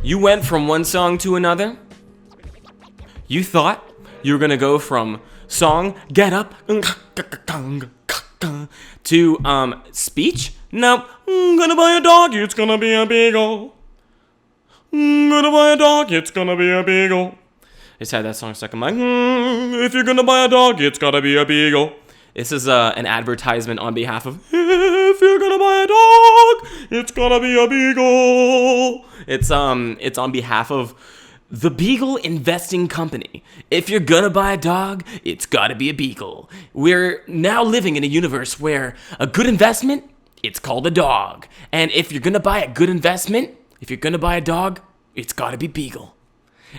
You went from one song to another. You thought you were going to go from song, get up, to speech. No, I'm gonna buy a dog, it's gonna be a beagle. I'm gonna buy a dog, it's gonna be a beagle. I just had that song stuck in my if you're gonna buy a dog, it's gotta be a beagle. This is an advertisement on behalf of if you're gonna buy a dog, it's gotta be a beagle. It's on behalf of the Beagle Investing Company. If you're gonna buy a dog, it's gotta be a beagle. We're now living in a universe where a good investment, it's called a dog. And if you're gonna buy a good investment, if you're gonna buy a dog, it's gotta be beagle.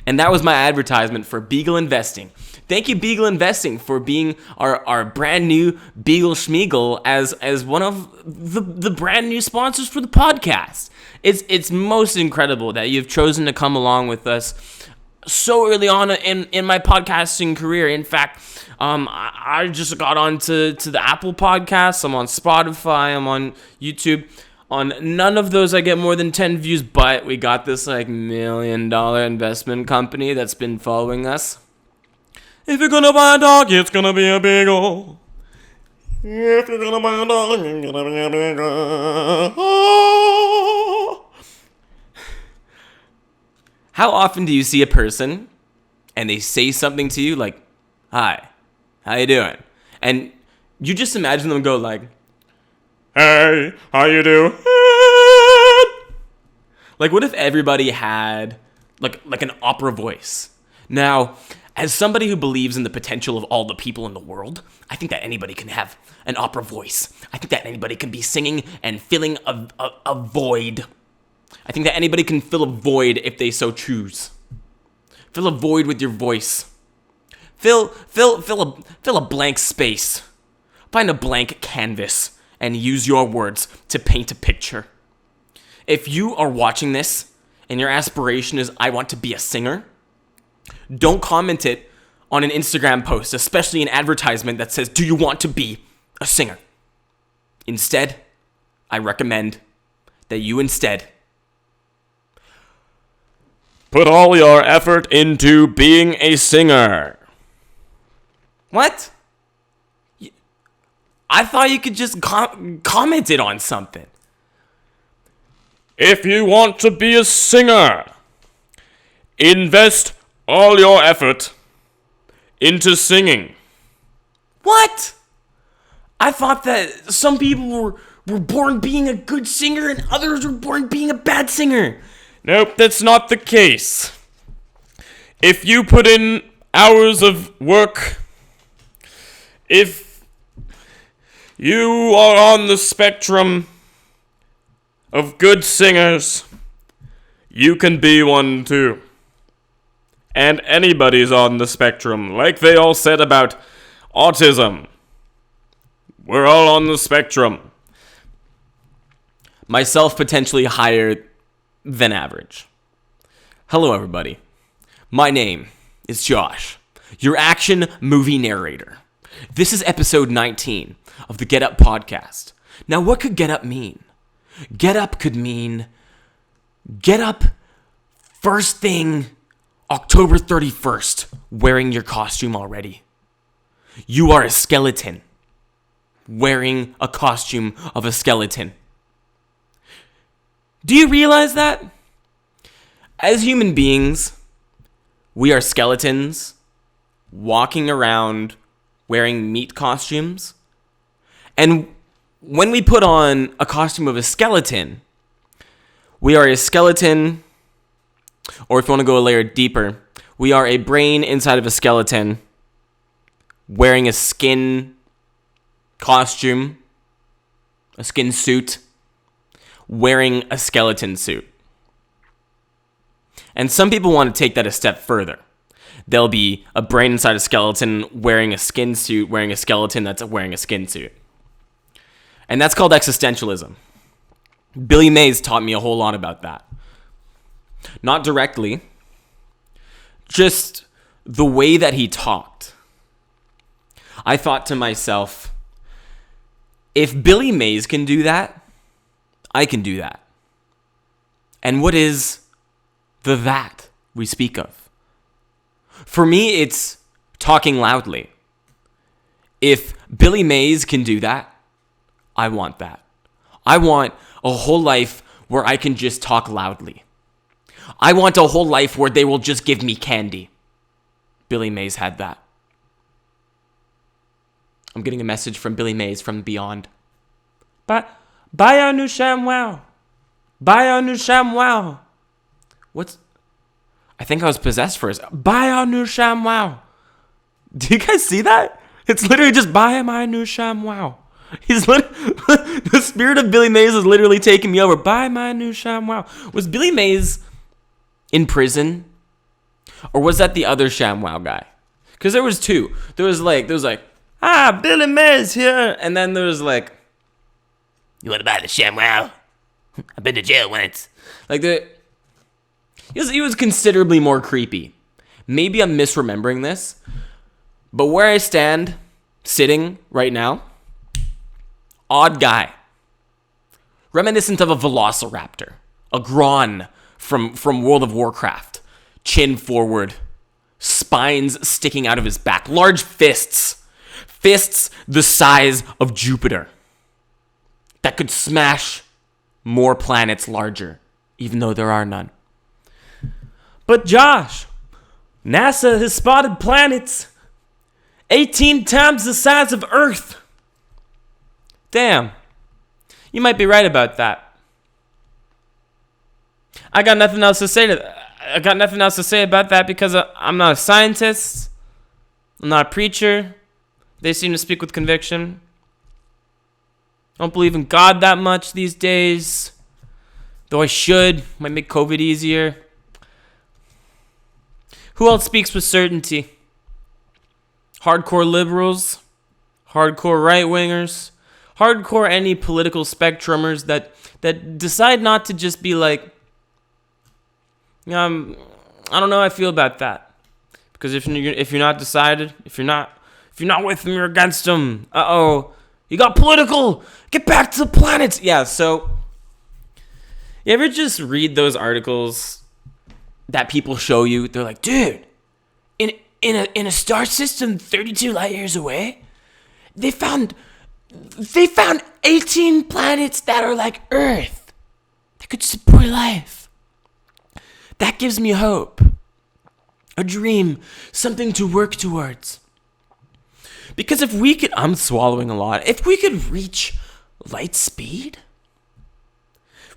And that was my advertisement for Beagle Investing. Thank you, Beagle Investing, for being our brand new Beagle Schmeagle as one of the brand new sponsors for the podcast. It's most incredible that you've chosen to come along with us so early on in my podcasting career. In fact, I just got onto the Apple Podcasts. I'm on Spotify. I'm on YouTube. On none of those I get more than 10 views, but we got this $1 million investment company that's been following us. If you're gonna buy a dog, it's gonna be a beagle. If you're gonna buy a dog, it's gonna be a beagle. How often do you see a person and they say something to you like, "Hi, how you doing?" And you just imagine them go like, "Hey, how you doing?" Like, what if everybody had like an opera voice? Now, as somebody who believes in the potential of all the people in the world, I think that anybody can have an opera voice. I think that anybody can be singing and filling a void. I think that anybody can fill a void if they so choose. Fill a void with your voice. Fill a blank space. Find a blank canvas and use your words to paint a picture. If you are watching this and your aspiration is, I want to be a singer, don't comment it on an Instagram post, especially an advertisement that says, do you want to be a singer? Instead, I recommend that you instead put all your effort into being a singer. What? I thought you could just comment it on something. If you want to be a singer, invest all your effort into singing. What? I thought that some people were born being a good singer and others were born being a bad singer. Nope, that's not the case. If you put in hours of work, if you are on the spectrum of good singers, you can be one too. And anybody's on the spectrum, like they all said about autism. We're all on the spectrum. Myself potentially higher than average. Hello everybody. My name is Josh, your action movie narrator. This is episode 19 of the Get Up podcast. Now what could get up mean? Get up could mean get up first thing October 31st wearing your costume already. You are a skeleton wearing a costume of a skeleton. Do you realize that? As human beings, we are skeletons walking around wearing meat costumes. And when we put on a costume of a skeleton, we are a skeleton, or if you want to go a layer deeper, we are a brain inside of a skeleton wearing a skin costume, a skin suit, wearing a skeleton suit. And some people want to take that a step further. There'll be a brain inside a skeleton wearing a skin suit, wearing a skeleton that's wearing a skin suit. And that's called existentialism. Billy Mays taught me a whole lot about that. Not directly, just the way that he talked. I thought to myself, if Billy Mays can do that, I can do that. And what is the that we speak of. For me, it's talking loudly. If Billy Mays can do that, I want that. I want a whole life where I can just talk loudly. I want a whole life where they will just give me candy. Billy Mays had that. I'm getting a message from Billy Mays from beyond. Buy our new ShamWow. Buy our new ShamWow. I think I was possessed first. Buy our new ShamWow. Do you guys see that? It's literally just buy my new ShamWow. The spirit of Billy Mays is literally taking me over. Buy my new ShamWow. Was Billy Mays in prison? Or was that the other ShamWow guy? Because there was two. There was like, Billy Mays here. And then there was like, you want to buy the ShamWow? I've been to jail once. Like he was considerably more creepy. Maybe I'm misremembering this. But where I stand, sitting right now, odd guy. Reminiscent of a velociraptor. A Gron from World of Warcraft. Chin forward. Spines sticking out of his back. Large fists. Fists the size of Jupiter. That could smash more planets larger. Even though there are none. But Josh, NASA has spotted planets 18 times the size of Earth. Damn. You might be right about that. I got nothing else to say about that because I'm not a scientist. I'm not a preacher. They seem to speak with conviction. I don't believe in God that much these days. Though I should. Might make COVID easier. Who else speaks with certainty? Hardcore liberals, hardcore right-wingers, hardcore any political spectrumers that decide not to just be like, I don't know how I feel about that. Because if you're not decided, if you're not with them, you're against them. You got political. Get back to the planets. Yeah. So, you ever just read those articles that people show you? They're like, dude, in a star system 32 light years away, they found 18 planets that are like Earth that could support life. That gives me hope, a dream, something to work towards. Because if we could, I'm swallowing a lot. If we could reach light speed,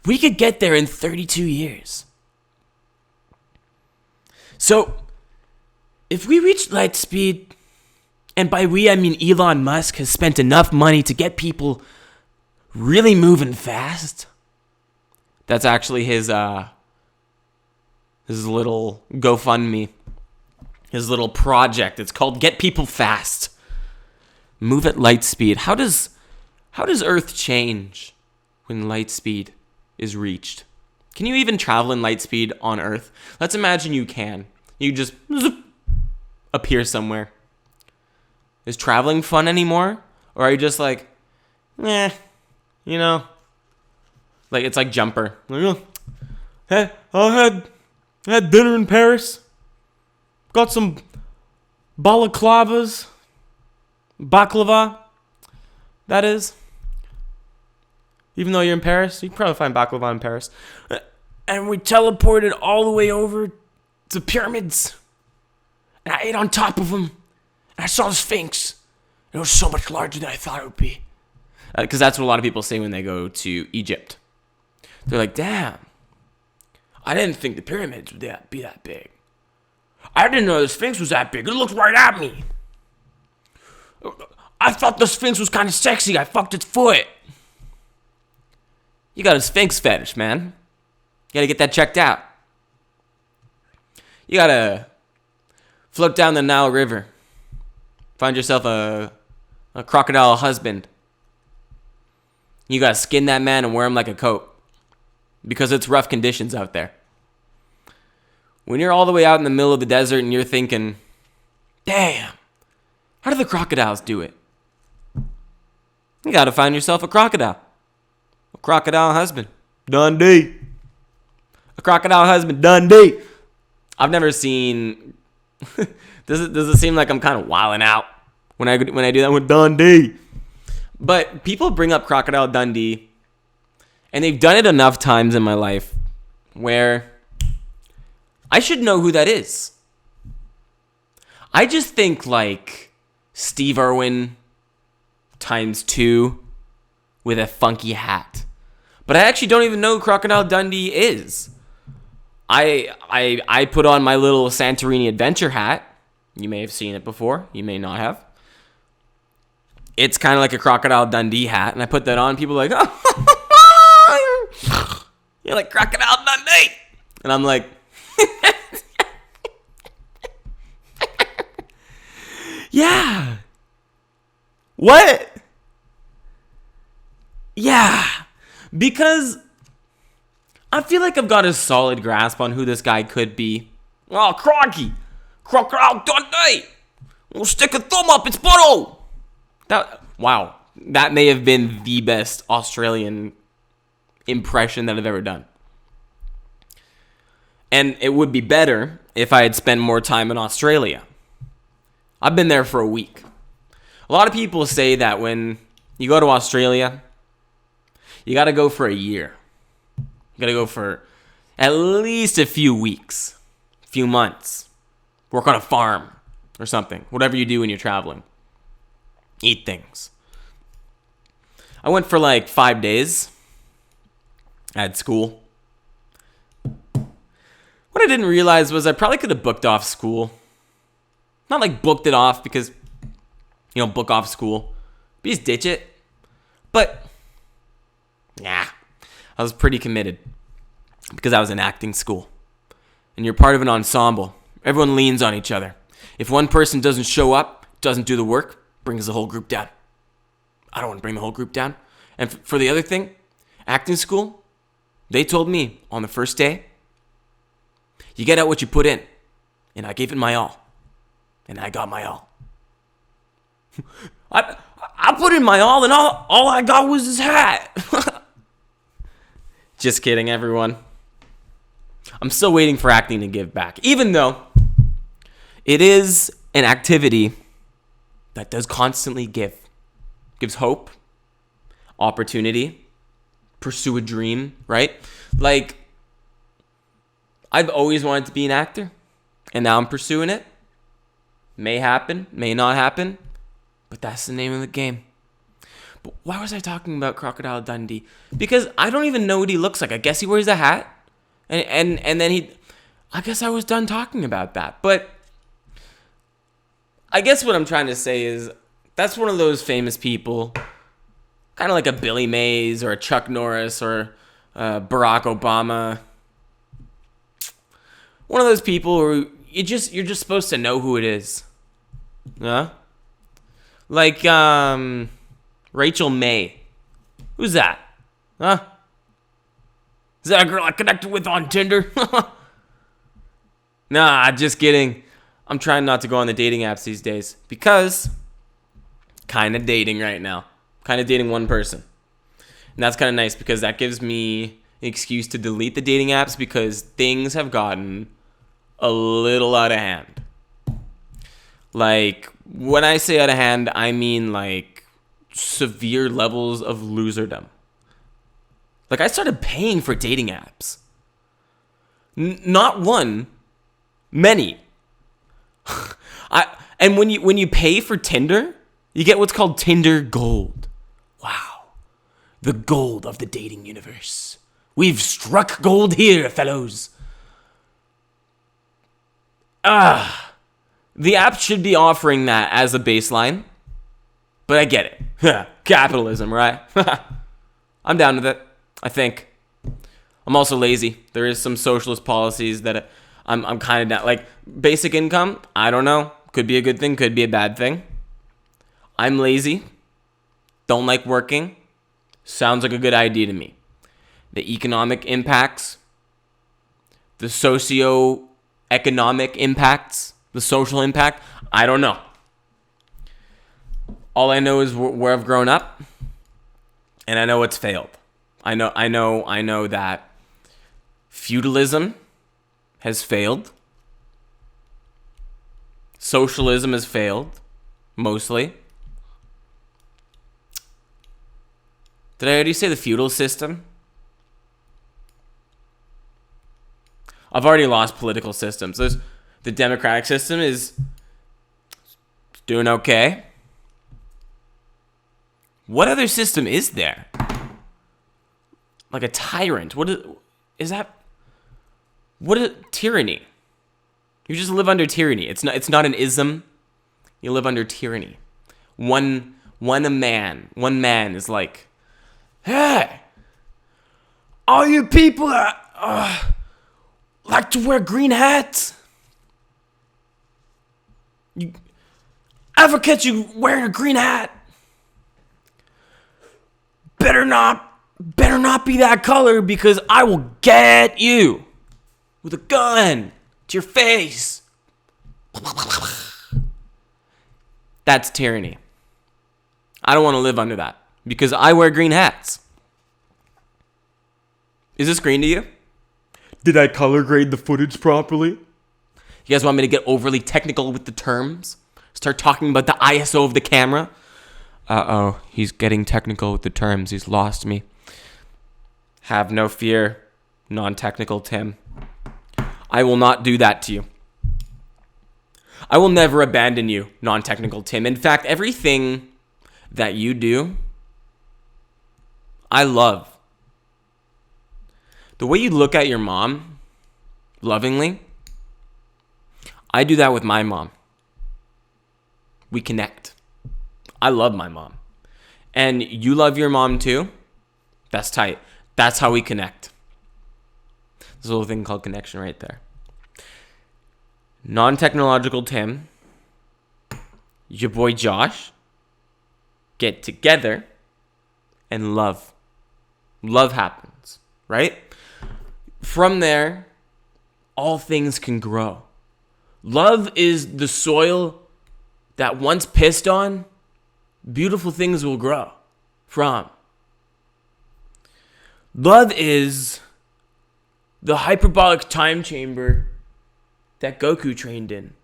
we could get there in 32 years. So, if we reach light speed, and by we I mean Elon Musk has spent enough money to get people really moving fast. That's actually his little GoFundMe, his little project. It's called Get People Fast. Move at light speed. How does Earth change when light speed is reached? Can you even travel in light speed on Earth? Let's imagine you can. You just appear somewhere. Is traveling fun anymore? Or are you just like, like it's like Jumper. Hey, I had dinner in Paris. Got some baklava, that is. Even though you're in Paris, you can probably find baklava in Paris. And we teleported all the way over to pyramids. And I ate on top of them. And I saw the Sphinx. It was so much larger than I thought it would be. Because that's what a lot of people say when they go to Egypt. They're like, damn, I didn't think the pyramids would be that big. I didn't know the Sphinx was that big. It looked right at me. I thought the Sphinx was kind of sexy. I fucked its foot. You got a Sphinx fetish, man. You gotta get that checked out. You gotta float down the Nile River. Find yourself a crocodile husband. You gotta skin that man and wear him like a coat. Because it's rough conditions out there. When you're all the way out in the middle of the desert and you're thinking, damn, how do the crocodiles do it? You gotta find yourself a crocodile. A crocodile husband. Dundee. A Crocodile husband, Dundee. I've never seen... does it seem like I'm kind of wilding out when I do that with Dundee? But people bring up Crocodile Dundee, and they've done it enough times in my life where I should know who that is. I just think like Steve Irwin times 2 with a funky hat. But I actually don't even know who Crocodile Dundee is. I put on my little Santorini adventure hat. You may have seen it before. You may not have. It's kind of like a Crocodile Dundee hat. And I put that on. People are like, oh, you're like Crocodile Dundee. And I'm like, yeah. What? Yeah. Because I feel like I've got a solid grasp on who this guy could be. Oh, Crocky. Crocodile Dundee. We'll stick a thumb up its butthole. Wow. That may have been the best Australian impression that I've ever done. And it would be better if I had spent more time in Australia. I've been there for a week. A lot of people say that when you go to Australia, you got to go for a year. You got to go for at least a few weeks, a few months. Work on a farm or something. Whatever you do when you're traveling. Eat things. I went for like 5 days. I had school. What I didn't realize was I probably could have booked off school. Not like booked it off because, book off school. But just ditch it. But, I was pretty committed because I was in acting school. And you're part of an ensemble. Everyone leans on each other. If one person doesn't show up, doesn't do the work, brings the whole group down. I don't want to bring the whole group down. And for the other thing, acting school, they told me on the first day, you get out what you put in. And I gave it my all. And I got my all. I put in my all, and all I got was his hat. Just kidding, everyone. I'm still waiting for acting to give back. Even though it is an activity that does constantly give. Gives hope, opportunity, pursue a dream, right? Like, I've always wanted to be an actor, and now I'm pursuing it. May happen, may not happen, but that's the name of the game. But why was I talking about Crocodile Dundee? Because I don't even know what he looks like. I guess he wears a hat, and then I guess I was done talking about that. But I guess what I'm trying to say is that's one of those famous people, kind of like a Billy Mays or a Chuck Norris or Barack Obama. One of those people who you're just supposed to know who it is. Huh? Like Rachel May. Who's that? Huh? Is that a girl I connected with on Tinder? Nah, just kidding. I'm trying not to go on the dating apps these days because kind of dating right now. Kind of dating one person. And that's kind of nice because that gives me an excuse to delete the dating apps because things have gotten a little out of hand. Like, when I say out of hand, I mean like severe levels of loserdom. Like, I started paying for dating apps. Not one, many. And when you pay for Tinder, you get what's called Tinder Gold. Wow. The gold of the dating universe. We've struck gold here, fellows. The app should be offering that as a baseline. But I get it. Capitalism, right? I'm down with it, I think. I'm also lazy. There is some socialist policies that I'm kind of down. Like, basic income, I don't know. Could be a good thing, could be a bad thing. I'm lazy. Don't like working. Sounds like a good idea to me. The economic impacts, the socio-economic impacts, the social impact, I don't know. All I know is where I've grown up, and I know it's failed. I know that Feudalism has failed. Socialism has failed, mostly. Did I already say the feudal system? I've already lost political systems. The democratic system is doing okay. What other system is there? Like a tyrant. What is that? What is tyranny? You just live under tyranny. It's not an ism. You live under tyranny. One man is like, hey, all you people that like to wear green hats, you ever catch you wearing a green hat? Better not be that color, because I will get you with a gun to your face. That's tyranny. I don't want to live under that because I wear green hats. Is this green to you? Did I color grade the footage properly? You guys want me to get overly technical with the terms? Start talking about the ISO of the camera? Uh-oh, he's getting technical with the terms. He's lost me. Have no fear, non-technical Tim. I will not do that to you. I will never abandon you, non-technical Tim. In fact, everything that you do, I love. The way you look at your mom, lovingly, I do that with my mom. We connect. I love my mom. And you love your mom too? That's tight. That's how we connect. There's a little thing called connection right there. Non-technological Tim, your boy Josh, get together and love. Love happens, right? From there, all things can grow. Love is the soil that once pissed on, beautiful things will grow from. Love is the hyperbolic time chamber that Goku trained in.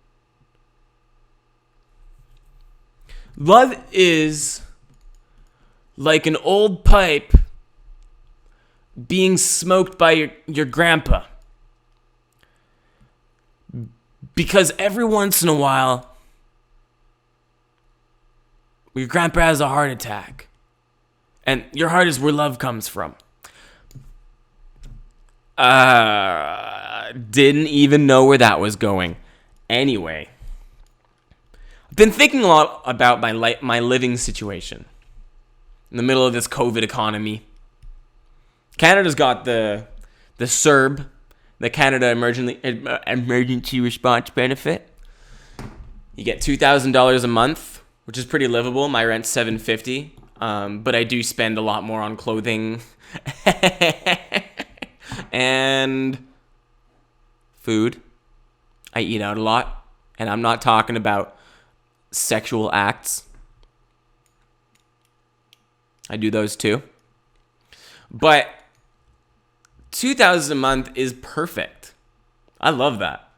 Love is like an old pipe being smoked by your grandpa. Because every once in a while, your grandpa has a heart attack. And your heart is where love comes from. Didn't even know where that was going. Anyway, I've been thinking a lot about my living situation in the middle of this COVID economy. Canada's got the CERB, the Canada Emergency Response Benefit. You get $2,000 a month, which is pretty livable. My rent's $750, but I do spend a lot more on clothing and food. I eat out a lot, and I'm not talking about sexual acts. I do those too. But $2,000 a month is perfect. I love that.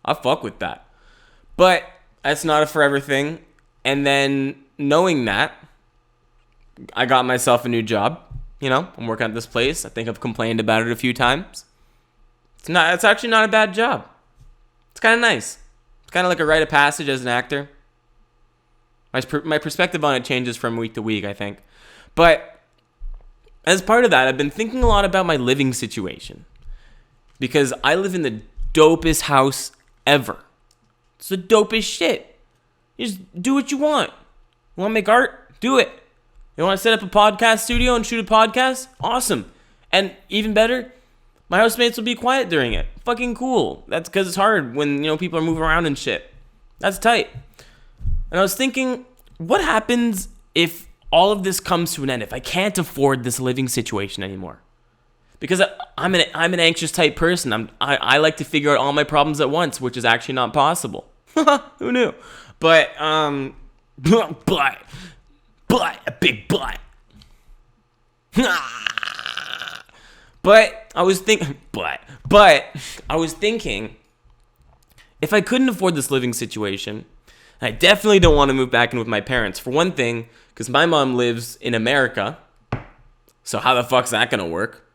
I fuck with that. But that's not a forever thing. And then knowing that, I got myself a new job. You know, I'm working at this place. I think I've complained about it a few times. It's actually not a bad job. It's kind of nice. It's kind of like a rite of passage as an actor. My perspective on it changes from week to week, I think. But as part of that, I've been thinking a lot about my living situation. Because I live in the dopest house ever. It's the dopest shit. You just do what you want. You want to make art? Do it. You want to set up a podcast studio and shoot a podcast? Awesome. And even better, my housemates will be quiet during it. Fucking cool. That's because it's hard when, people are moving around and shit. That's tight. And I was thinking, what happens if all of this comes to an end? If I can't afford this living situation anymore? Because I'm an anxious type person. I like to figure out all my problems at once, which is actually not possible. Who knew? But a big butt. But I was thinking, but I was thinking, if I couldn't afford this living situation, I definitely don't want to move back in with my parents. For one thing, because my mom lives in America, so how the fuck's that gonna work?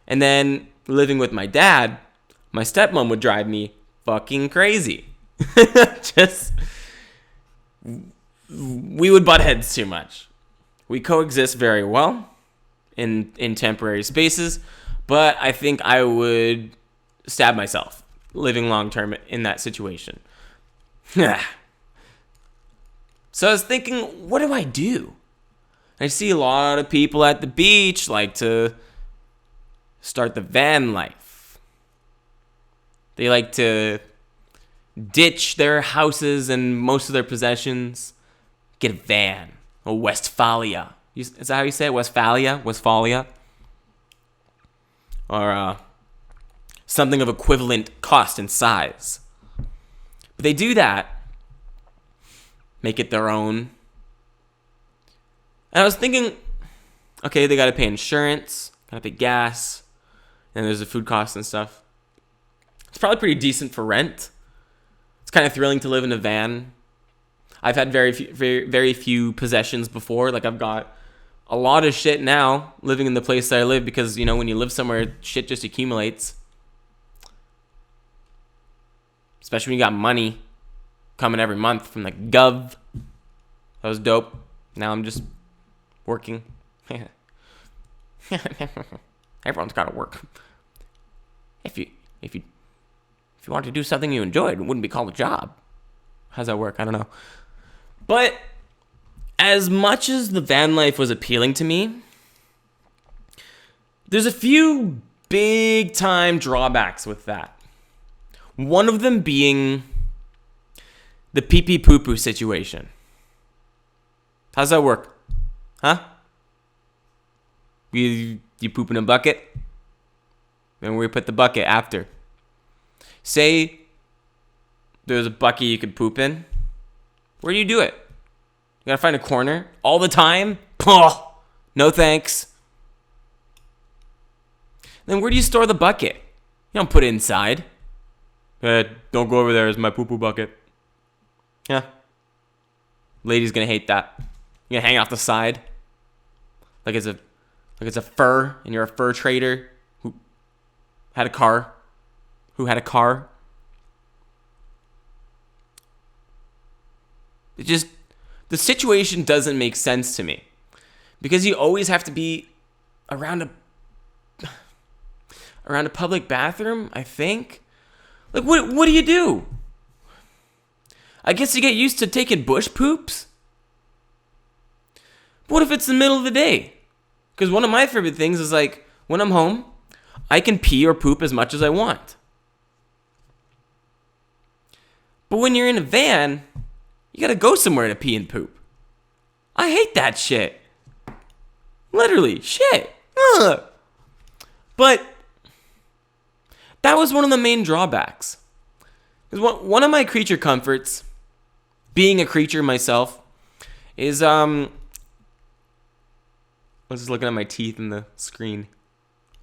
And then living with my dad, my stepmom would drive me fucking crazy. Just, we would butt heads too much. We coexist very well in temporary spaces, but I think I would stab myself living long term in that situation. So I was thinking, what do I do? I see a lot of people at the beach like to start the van life. They like to ditch their houses and most of their possessions, get a van, a Westphalia. Is that how you say it? Westphalia? Or something of equivalent cost and size. But they do that, make it their own. And I was thinking, okay, they gotta pay insurance, gotta pay gas, and there's the food costs and stuff. It's probably pretty decent for rent. It's kind of thrilling to live in a van. I've had very few possessions before. Like, I've got a lot of shit now living in the place that I live because, you know, when you live somewhere, shit just accumulates. Especially when you got money coming every month from the gov. That was dope. Now I'm just working. Everyone's got to work. If you wanted to do something you enjoyed, it wouldn't be called a job. How's that work? I don't know. But as much as the van life was appealing to me, there's a few big time drawbacks with that. One of them being the pee-pee poo-poo situation. How's that work? Huh? You poop in a bucket? And we put the bucket after. Say there's a bucket you could poop in. Where do you do it? You gotta find a corner all the time? Oh, no thanks. Then where do you store the bucket? You don't put it inside. Don't go over there. It's my poo-poo bucket. Yeah. Lady's gonna hate that. You're gonna hang off the side. Like it's a fur, and you're a fur trader who had a car. The situation doesn't make sense to me. Because you always have to be around a public bathroom, I think. Like, what do you do? I guess you get used to taking bush poops. What if it's the middle of the day? Because one of my favorite things is, like, when I'm home, I can pee or poop as much as I want. But when you're in a van, you gotta go somewhere to pee and poop. I hate that shit. Literally, shit. Ugh. But that was one of the main drawbacks. Because one of my creature comforts, being a creature myself, is I was just looking at my teeth in the screen.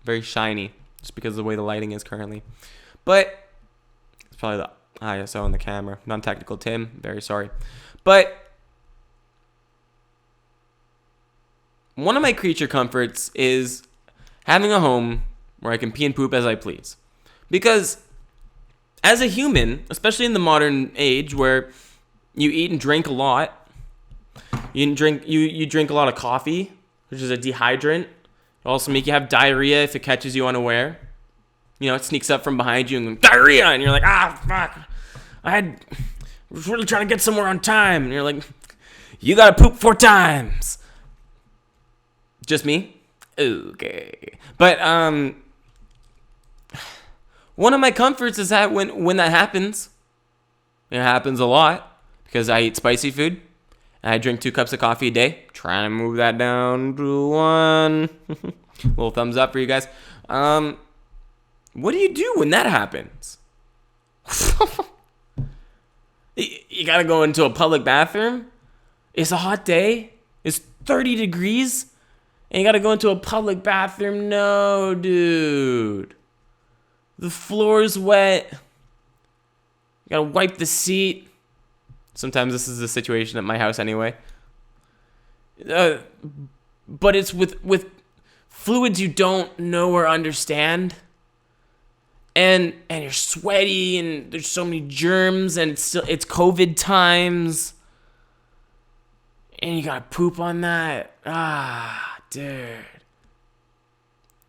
Very shiny, just because of the way the lighting is currently. But it's probably the ISO on the camera. Non-technical Tim, very sorry. But one of my creature comforts is having a home where I can pee and poop as I please. Because as a human, especially in the modern age where you eat and drink a lot, you drink a lot of coffee, which is a dehydrant. It'll also make you have diarrhea if it catches you unaware. You know, it sneaks up from behind you and diarrhea, and you're like, fuck. I was really trying to get somewhere on time. And you're like, you gotta poop 4 times. Just me? Okay. But, one of my comforts is that when that happens, it happens a lot because I eat spicy food and I drink 2 cups of coffee a day. Trying to move that down to 1. Little thumbs up for you guys. What do you do when that happens? You gotta go into a public bathroom. It's a hot day. It's 30 degrees. And you gotta go into a public bathroom? No, dude. The floor's wet. You gotta wipe the seat. Sometimes this is the situation at my house anyway. But it's with fluids you don't know or understand. And you're sweaty and there's so many germs and it's COVID times. And you gotta poop on that. Dude.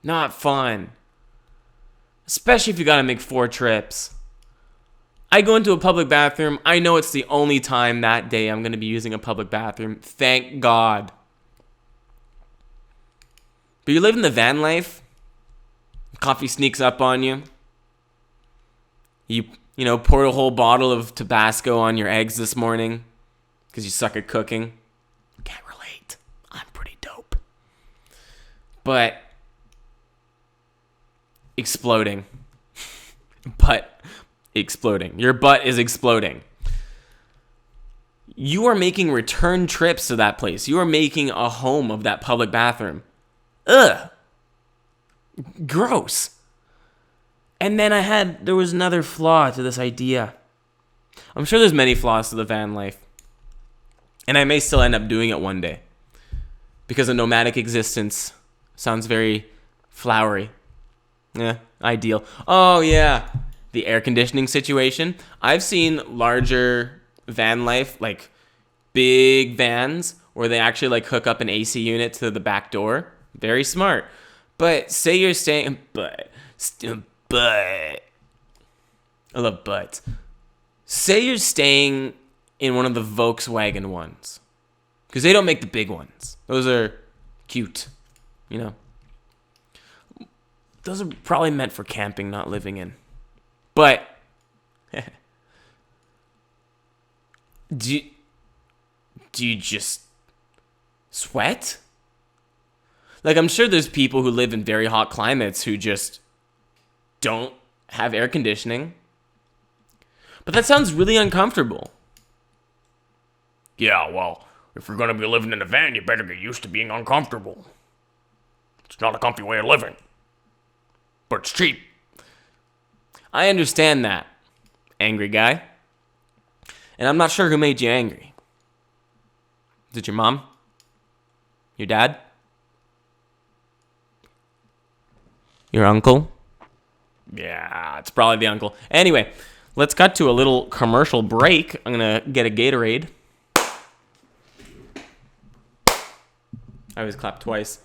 Not fun. Especially if you gotta make 4 trips. I go into a public bathroom. I know it's the only time that day I'm gonna be using a public bathroom. Thank God. But you live in the van life. Coffee sneaks up on you. You poured a whole bottle of Tabasco on your eggs this morning because you suck at cooking. Can't relate. I'm pretty dope. But exploding. Your butt is exploding. You are making return trips to that place. You are making a home of that public bathroom. Ugh. Gross. And then there was another flaw to this idea. I'm sure there's many flaws to the van life. And I may still end up doing it one day. Because a nomadic existence sounds very flowery. Yeah, ideal. Oh, yeah. The air conditioning situation. I've seen larger van life, like big vans, where they actually like hook up an AC unit to the back door. Very smart. But say you're staying... But... I love butts. Say you're staying in one of the Volkswagen ones. Because they don't make the big ones. Those are cute. You know. Those are probably meant for camping, not living in. But... Do you just sweat? Like, I'm sure there's people who live in very hot climates who just don't have air conditioning. But that sounds really uncomfortable. Yeah, well, if you're going to be living in a van, you better get used to being uncomfortable. It's not a comfy way of living. But it's cheap. I understand that, angry guy. And I'm not sure who made you angry. Is it your mom? Your dad? Your uncle? Yeah, it's probably the uncle. Anyway, let's cut to a little commercial break. I'm going to get a Gatorade. I always clap twice.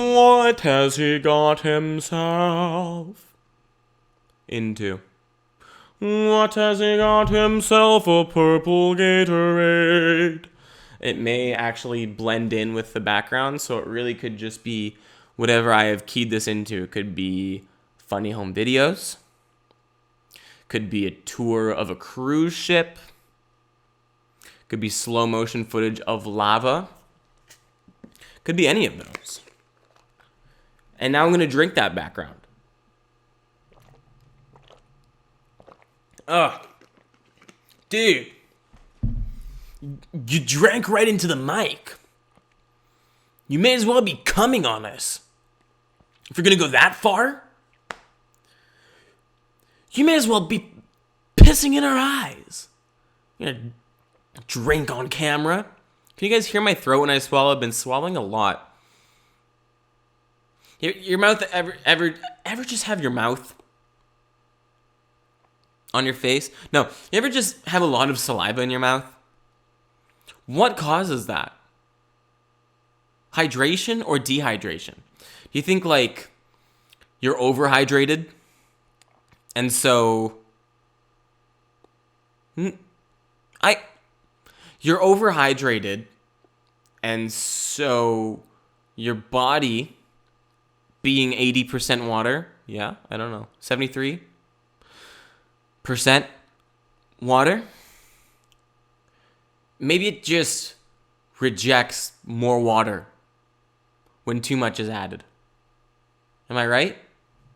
What has he got himself into? What has he got himself? A purple Gatorade. It may actually blend in with the background, so it really could just be whatever I have keyed this into. It could be funny home videos. Could be a tour of a cruise ship. Could be slow motion footage of lava. Could be any of those. And now I'm going to drink that background. Ugh. Dude. You drank right into the mic. You may as well be coming on us. If you're going to go that far, you may as well be pissing in our eyes. You're going to drink on camera. Can you guys hear my throat when I swallow? I've been swallowing a lot. Your mouth ever just have your mouth on your face? No, you ever just have a lot of saliva in your mouth? What causes that? Hydration or dehydration? Do you think like you're overhydrated and so you're overhydrated and so your body being 80% water, yeah, I don't know, 73% water, maybe it just rejects more water when too much is added. Am I right,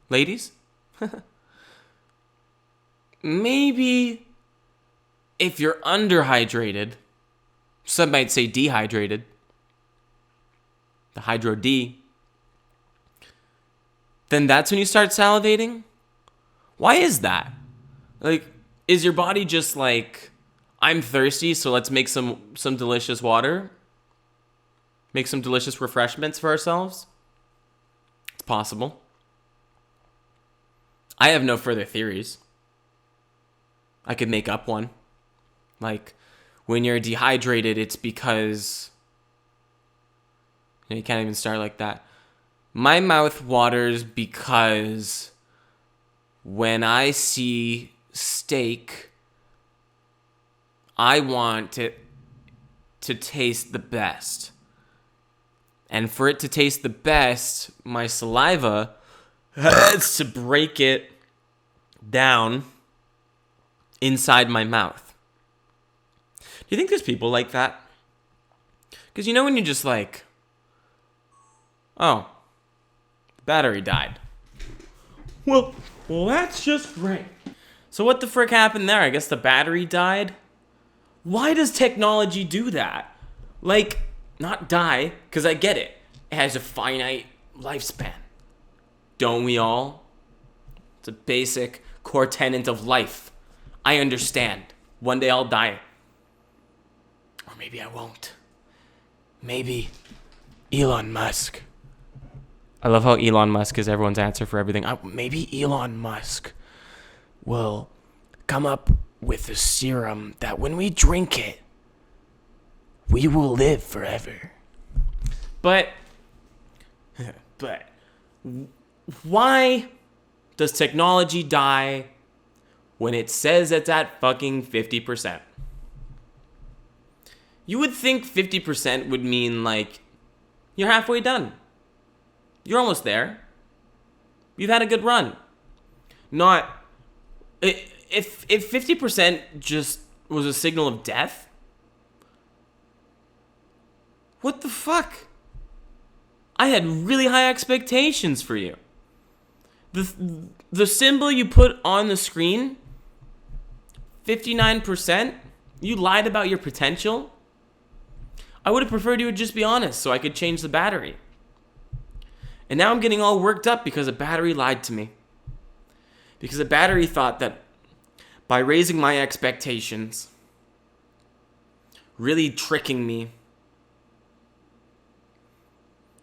ladies? Maybe if you're underhydrated, some might say dehydrated, the hydro D, then that's when you start salivating? Why is that? Like, is your body just like, I'm thirsty, so let's make some delicious water? Make some delicious refreshments for ourselves? It's possible. I have no further theories. I could make up one. Like, when you're dehydrated, it's because... You can't even start like that. My mouth waters because when I see steak, I want it to taste the best. And for it to taste the best, my saliva has to break it down inside my mouth. Do you think there's people like that? Because you know when you just like, oh, battery died. Well, that's just right. So what the frick happened there? I guess the battery died? Why does technology do that? Like, not die, because I get it. It has a finite lifespan. Don't we all? It's a basic core tenet of life. I understand. One day I'll die. Or maybe I won't. Maybe Elon Musk. I love how Elon Musk is everyone's answer for everything. Maybe Elon Musk will come up with a serum that when we drink it, we will live forever. But why does technology die when it says it's at fucking 50%? You would think 50% would mean like you're halfway done. You're almost there. You've had a good run. Not if 50% just was a signal of death. What the fuck? I had really high expectations for you. The symbol you put on the screen, 59%, you lied about your potential. I would have preferred you would just be honest so I could change the battery. And now I'm getting all worked up because a battery lied to me. Because a battery thought that by raising my expectations, really tricking me,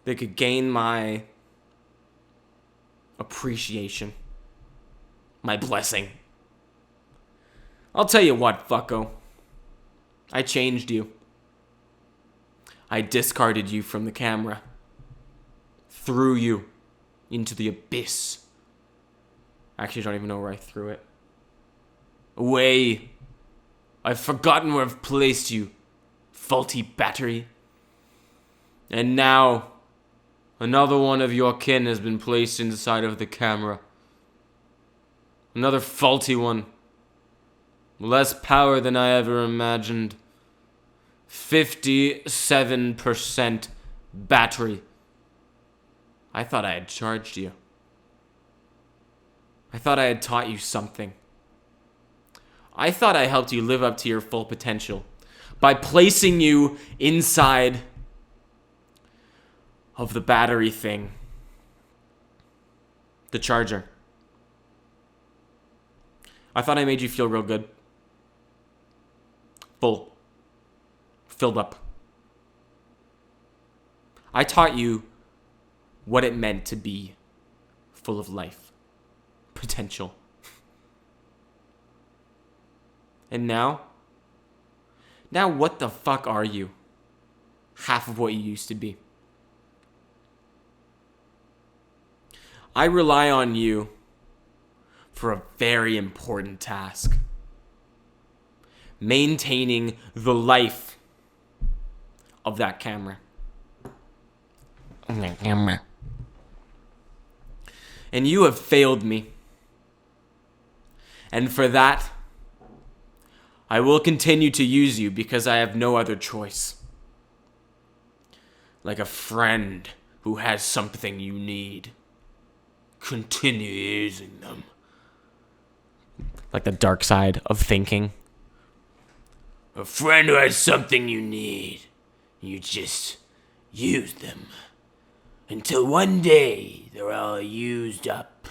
they could gain my appreciation, my blessing. I'll tell you what, fucko. I changed you. I discarded you from the camera. Threw you into the abyss. Actually, I don't even know where I threw it. Away. I've forgotten where I've placed you. Faulty battery. And now, another one of your kin has been placed inside of the camera. Another faulty one. Less power than I ever imagined. 57% battery. I thought I had charged you. I thought I had taught you something. I thought I helped you live up to your full potential by placing you inside of the battery thing. The charger. I thought I made you feel real good. Full. Filled up. I taught you what it meant to be full of life. Potential. And now what the fuck are you? Half of what you used to be. I rely on you for a very important task. Maintaining the life of that camera. And you have failed me. And for that, I will continue to use you because I have no other choice. Like a friend who has something you need. Continue using them. Like the dark side of thinking. A friend who has something you need. You just use them. Until one day they're all used up.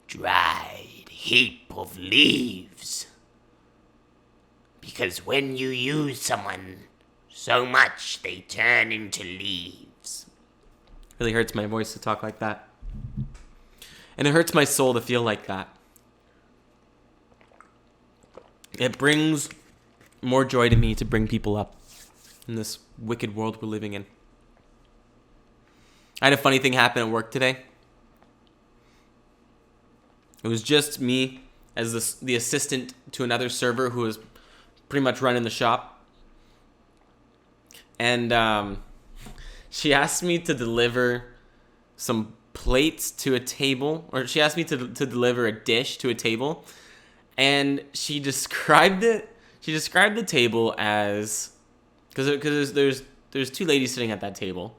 Dried heap of leaves. Because when you use someone so much, they turn into leaves. Really hurts my voice to talk like that. And it hurts my soul to feel like that. It brings more joy to me to bring people up in this wicked world we're living in. I had a funny thing happen at work today. It was just me as the assistant to another server who was pretty much running the shop. And she asked me to deliver some plates to a table, or she asked me to deliver a dish to a table. And she described the table as, because there's two ladies sitting at that table,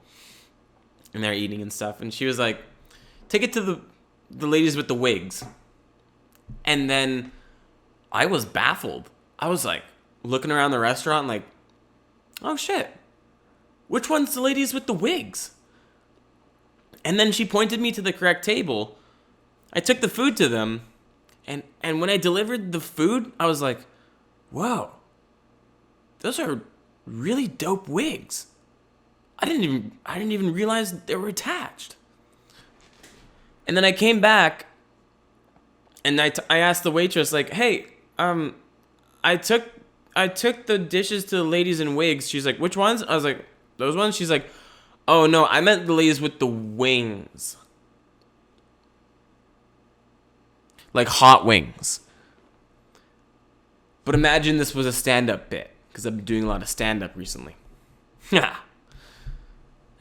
and they're eating and stuff. And she was like, take it to the ladies with the wigs. And then I was baffled. I was like looking around the restaurant like, oh shit, which one's the ladies with the wigs? And then she pointed me to the correct table. I took the food to them. And when I delivered the food, I was like, whoa, those are really dope wigs. I didn't even realize they were attached. And then I came back and I asked the waitress, like, hey, I took the dishes to the ladies in wigs. She's like, which ones? I was like, those ones? She's like, oh no, I meant the ladies with the wings. Like hot wings. But imagine this was a stand-up bit, because I've been doing a lot of stand-up recently. Now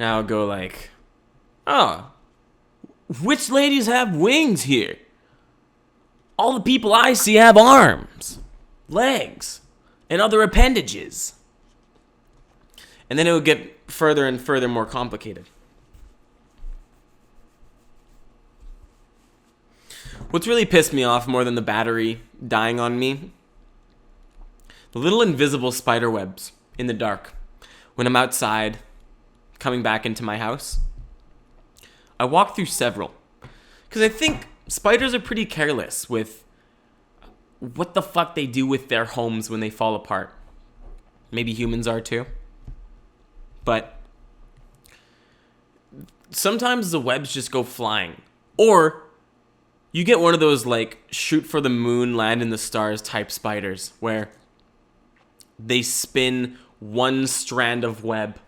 I'll go like, oh, which ladies have wings here? All the people I see have arms, legs, and other appendages. And then it would get further and further more complicated. What's really pissed me off more than the battery dying on me, the little invisible spider webs in the dark when I'm outside coming back into my house. I walk through several because I think spiders are pretty careless with what the fuck they do with their homes when they fall apart. Maybe humans are too. But sometimes the webs just go flying. Or you get one of those like shoot for the moon, land in the stars type spiders where they spin one strand of web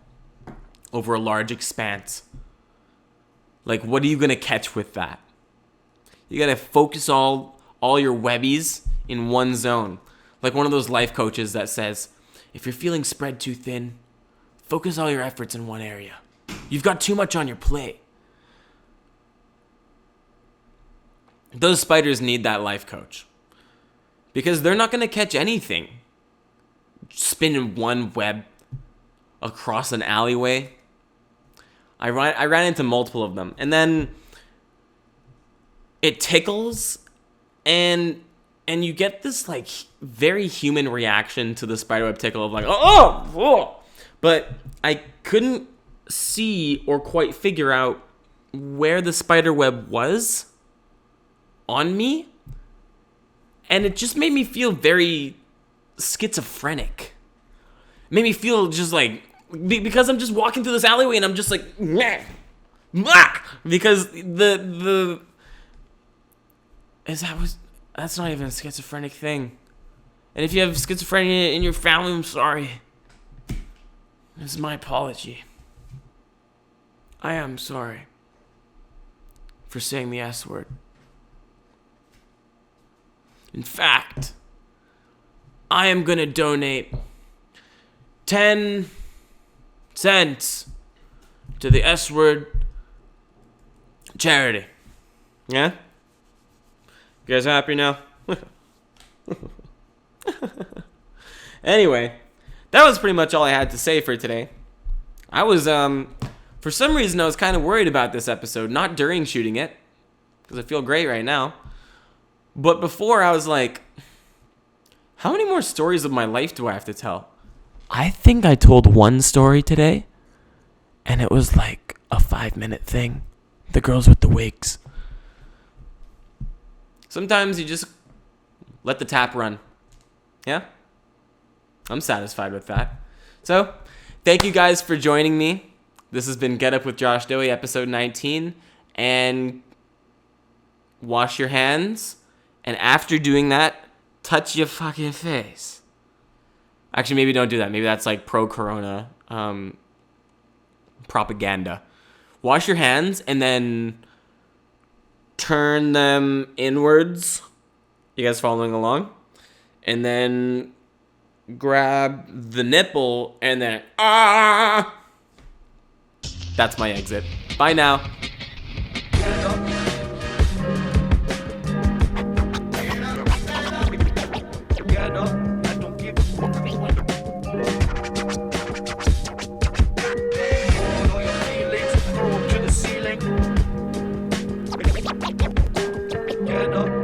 over a large expanse. Like, what are you going to catch with that? You got to focus all your webbies in one zone. Like one of those life coaches that says, if you're feeling spread too thin, focus all your efforts in one area. You've got too much on your plate. Those spiders need that life coach. Because they're not going to catch anything spinning one web across an alleyway. I ran into multiple of them. And then it tickles and you get this like very human reaction to the spiderweb tickle of like, oh. But I couldn't see or quite figure out where the spiderweb was on me, and it just made me feel very schizophrenic. It made me feel just like, because I'm just walking through this alleyway and I'm just like, because that's not even a schizophrenic thing. And if you have schizophrenia in your family, I'm sorry. This is my apology. I am sorry for saying the S word. In fact, I am going to donate 10 cents to the S word charity. Yeah? You guys happy now? Anyway, that was pretty much all I had to say for today. I was, for some reason, I was kind of worried about this episode. Not during shooting it, because I feel great right now. But before, I was like, How many more stories of my life do I have to tell? I think I told one story today, and it was like a 5-minute thing. The girls with the wigs. Sometimes you just let the tap run. Yeah? I'm satisfied with that. So, thank you guys for joining me. This has been Get Up with Josh Dohy, episode 19. And wash your hands. And after doing that, touch your fucking face. Actually, maybe don't do that. Maybe that's like pro-corona propaganda. Wash your hands and then turn them inwards. You guys following along? And then grab the nipple and then That's my exit. Bye now. Get up.